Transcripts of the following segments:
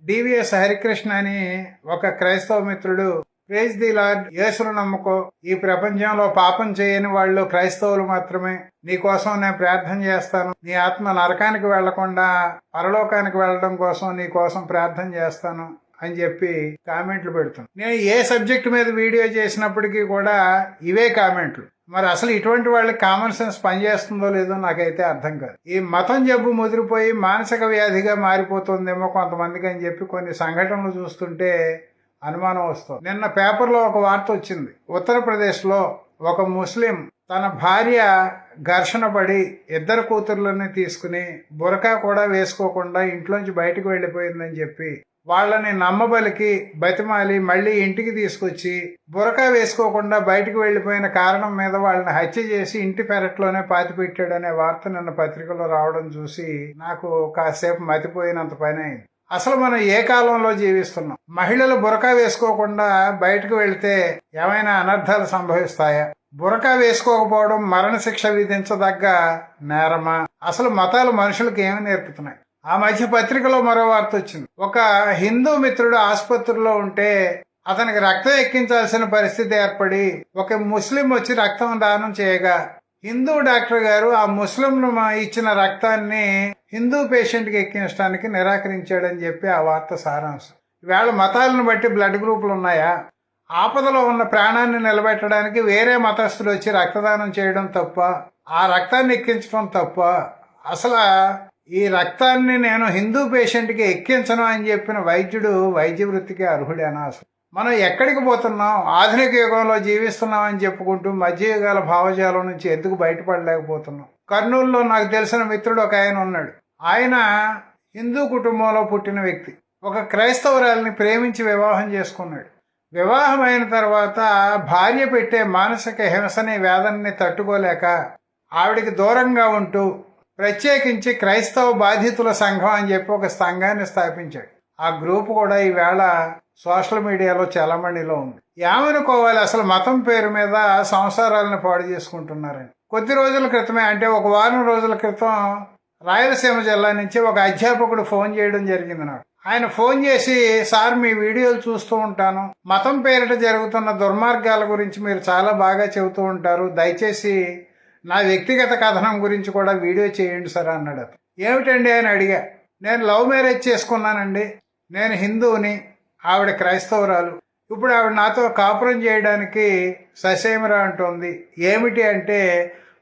DVS Harikrishna అని ఒక క్రైస్తవ మిత్రుడు, ప్రైజ్ ది లార్డ్, యేసును నమ్ముకో, ఈ ప్రపంచంలో పాపం చేయని వాళ్ళు క్రైస్తవులు మాత్రమే, నీ కోసం నేను ప్రార్థన చేస్తాను, నీ ఆత్మ నరకానికి వెళ్లకుండా పరలోకానికి వెళ్ళడం కోసం నీ కోసం ప్రార్థన చేస్తాను అని చెప్పి కామెంట్లు పెడుతున్నాను. నేను ఏ సబ్జెక్ట్ మీద వీడియో చేసినప్పటికీ కూడా ఇవే కామెంట్లు. మరి అసలు ఇటువంటి వాళ్ళకి కామన్ సెన్స్ పనిచేస్తుందో లేదో నాకైతే అర్థం కాదు. ఈ మతం జబ్బు ముదిరిపోయి మానసిక వ్యాధిగా మారిపోతుందేమో కొంతమందికి అని చెప్పి కొన్ని సంఘటనలు చూస్తుంటే అనుమానం వస్తుంది. నిన్న పేపర్లో ఒక వార్త వచ్చింది. ఉత్తరప్రదేశ్లో ఒక ముస్లిం తన భార్య ఘర్షణ పడి ఇద్దరు కూతుర్లని తీసుకుని బురకా కూడా వేసుకోకుండా ఇంట్లోంచి బయటకు వెళ్ళిపోయిందని చెప్పి వాళ్ళని నమ్మబలికి బతిమాలి మళ్ళీ ఇంటికి తీసుకొచ్చి బురకా వేసుకోకుండా బయటకు వెళ్లిపోయిన కారణం మీద వాళ్ళని హత్య చేసి ఇంటి పెరట్లోనే పాతిపెట్టాడనే వార్త నిన్న పత్రికలో రావడం చూసి నాకు కాసేపు మతిపోయినంత పని అయింది. అసలు మనం ఏ కాలంలో జీవిస్తున్నాం? మహిళలు బురకా వేసుకోకుండా బయటకు వెళితే ఏమైనా అనర్థాలు సంభవిస్తాయా? బురకా వేసుకోకపోవడం మరణశిక్ష విధించదగ్గ నేరమా? అసలు మతాలు మనుషులకు ఏమి నేర్పుతున్నాయి? ఆ మధ్య పత్రికలో మరో వార్త వచ్చింది. ఒక హిందూ మిత్రుడు ఆసుపత్రిలో ఉంటే అతనికి రక్తం ఎక్కించాల్సిన పరిస్థితి ఏర్పడి ఒక ముస్లిం వచ్చి రక్తం దానం చేయగా హిందూ డాక్టర్ గారు ఆ ముస్లింను ఇచ్చిన రక్తాన్ని హిందూ పేషెంట్కి ఎక్కించడానికి నిరాకరించాడని చెప్పి ఆ వార్త సారాంశం. ఈవేళ మతాలను బట్టి బ్లడ్ గ్రూపులు ఉన్నాయా? ఆపదలో ఉన్న ప్రాణాన్ని నిలబెట్టడానికి వేరే మతస్థులు వచ్చి రక్తదానం చేయడం తప్ప, ఆ రక్తాన్ని ఎక్కించడం తప్ప? అసలు ఈ రక్తాన్ని నేను హిందూ పేషెంట్కి ఎక్కించను అని చెప్పిన వైద్యుడు వైద్య వృత్తికి అర్హుడేనా? అసలు మనం ఎక్కడికి పోతున్నాం? ఆధునిక యుగంలో జీవిస్తున్నాం అని చెప్పుకుంటూ మధ్యయుగాల భావజాలం నుంచి ఎందుకు బయటపడలేకపోతున్నాం? కర్నూలులో నాకు తెలిసిన మిత్రుడు ఒక ఆయన ఉన్నాడు. ఆయన హిందూ కుటుంబంలో పుట్టిన వ్యక్తి. ఒక క్రైస్తవురాలిని ప్రేమించి వివాహం చేసుకున్నాడు. వివాహం అయిన తర్వాత భార్య పెట్టే మానసిక హింసని వేదనని తట్టుకోలేక ఆవిడికి దూరంగా ఉంటూ ప్రత్యేకించి క్రైస్తవ బాధితుల సంఘం అని చెప్పి ఒక సంఘాన్ని స్థాపించాడు. ఆ గ్రూప్ కూడా ఈవేళ సోషల్ మీడియాలో చలమణిలో ఉంది. ఏమనుకోవాలి? అసలు మతం పేరు మీద సంసారాలను పాడు చేసుకుంటున్నారని. కొద్ది రోజుల క్రితమే, అంటే ఒక వారం రోజుల క్రితం రాయలసీమ జిల్లా నుంచి ఒక అధ్యాపకుడు ఫోన్ చేయడం జరిగింది నాకు. ఆయన ఫోన్ చేసి, సార్ మీ వీడియోలు చూస్తూ ఉంటాను, మతం పేరిట జరుగుతున్న దుర్మార్గాల గురించి మీరు చాలా బాగా చెబుతూ ఉంటారు, దయచేసి నా వ్యక్తిగత కథనం గురించి కూడా వీడియో చేయండి సార్ అన్నాడు. అతను ఏమిటండి అని అడిగా. నేను లవ్ మ్యారేజ్ చేసుకున్నానండి, నేను హిందువుని, ఆవిడ క్రైస్తవురాలు, ఇప్పుడు ఆవిడ నాతో కాపురం చేయడానికి ససేమిరా అంటోంది. ఏమిటి అంటే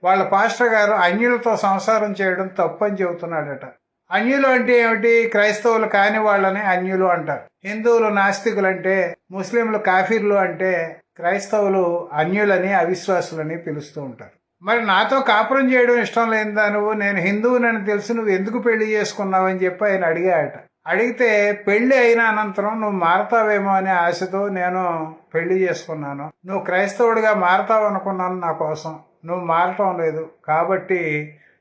వాళ్ళ పాస్టర్ గారు అన్యులతో సంసారం చేయడం తప్పని చెబుతున్నాడట. అన్యులు అంటే ఏమిటి? క్రైస్తవులు కాని వాళ్ళని అన్యులు అంటారు. హిందువులు నాస్తికులు అంటే, ముస్లింలు కాఫీర్లు అంటే, క్రైస్తవులు అన్యులని అవిశ్వాసులని పిలుస్తూ ఉంటారు. మరి నాతో కాపురం చేయడం ఇష్టం లేనిదా నువ్వు? నేను హిందువునని తెలిసి నువ్వు ఎందుకు పెళ్లి చేసుకున్నావు అని చెప్పి ఆయన అడిగాడట. అడిగితే పెళ్లి అయిన అనంతరం నువ్వు మారతావేమో అనే ఆశతో నేను పెళ్లి చేసుకున్నాను, నువ్వు క్రైస్తవుడిగా మారతావు అనుకున్నాను నా కోసం, నువ్వు మారటం లేదు కాబట్టి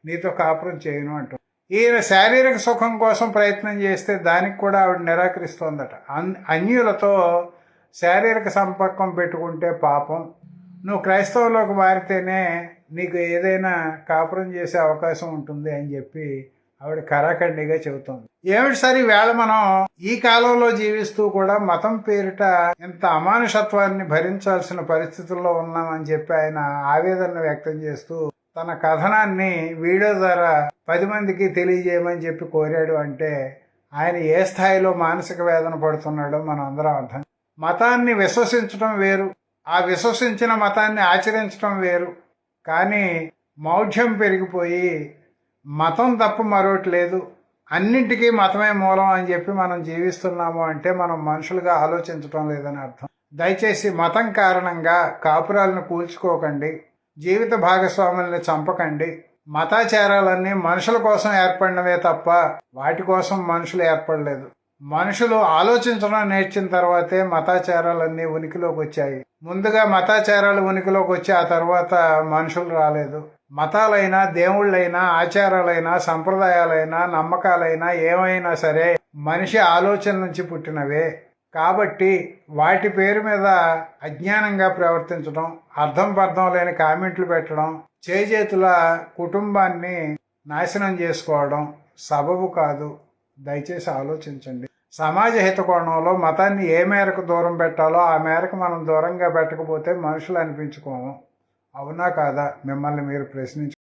నీతో కాపురం చేయను అంటూ. ఈయన శారీరక సుఖం కోసం ప్రయత్నం చేస్తే దానికి కూడా ఆవిడ నిరాకరిస్తోందట. అన్యులతో శారీరక సంపర్కం పెట్టుకుంటే పాపం, నువ్వు క్రైస్తవులోకి మారితేనే నీకు ఏదైనా కాపురం చేసే అవకాశం ఉంటుంది అని చెప్పి ఆవిడ కరాఖండిగా చెబుతోంది. ఏమిటి సరే, ఈవేళ మనం ఈ కాలంలో జీవిస్తూ కూడా మతం పేరిట ఇంత అమానుషత్వాన్ని భరించాల్సిన పరిస్థితుల్లో ఉన్నామని చెప్పి ఆయన ఆవేదన వ్యక్తం చేస్తూ తన కథనాన్ని వీడియో ద్వారా 10 మందికి తెలియజేయమని చెప్పి కోరాడు. అంటే ఆయన ఏ స్థాయిలో మానసిక వేదన పడుతున్నాడో మనం అందరం అర్థం. మతాన్ని విశ్వసించడం వేరు, ఆ విశ్వసించిన మతాన్ని ఆచరించడం వేరు. కానీ మౌఢ్యం పెరిగిపోయి మతం తప్ప మరొకటి లేదు, అన్నింటికీ మతమే మూలం అని చెప్పి మనం జీవిస్తున్నాము అంటే మనం మనుషులుగా ఆలోచించడం లేదని అర్థం. దయచేసి మతం కారణంగా కాపురాలను కూల్చుకోకండి, జీవిత భాగస్వాముల్ని చంపకండి. మతాచారాలన్నీ మనుషుల కోసం ఏర్పడినవే తప్ప వాటి కోసం మనుషులు ఏర్పడలేదు. మనుషులు ఆలోచించడం నేర్చిన తర్వాతే మతాచారాలన్నీ ఉనికిలోకి వచ్చాయి. ముందుగా మతాచారాలు ఉనికిలోకి వచ్చి ఆ తర్వాత మనుషులు రాలేదు. మతాలైనా, దేవుళ్ళైనా, ఆచారాలైనా, సంప్రదాయాలైనా, నమ్మకాలైనా ఏమైనా సరే మనిషి ఆలోచన నుంచి పుట్టినవే. కాబట్టి వాటి పేరు మీద అజ్ఞానంగా ప్రవర్తించడం, అర్థం పర్థం లేని కామెంట్లు పెట్టడం, చేజేతుల కుటుంబాన్ని నాశనం చేసుకోవడం సబబు కాదు. దయచేసి ఆలోచించండి. సమాజ హిత కోణంలో మతాన్ని ఏ మేరకు దూరం పెట్టాలో ఆ మేరకు మనం దూరంగా పెట్టకపోతే మనుషులు అనిపించుకోము. అవునా కాదా? మిమ్మల్ని మీరు ప్రశ్నించు.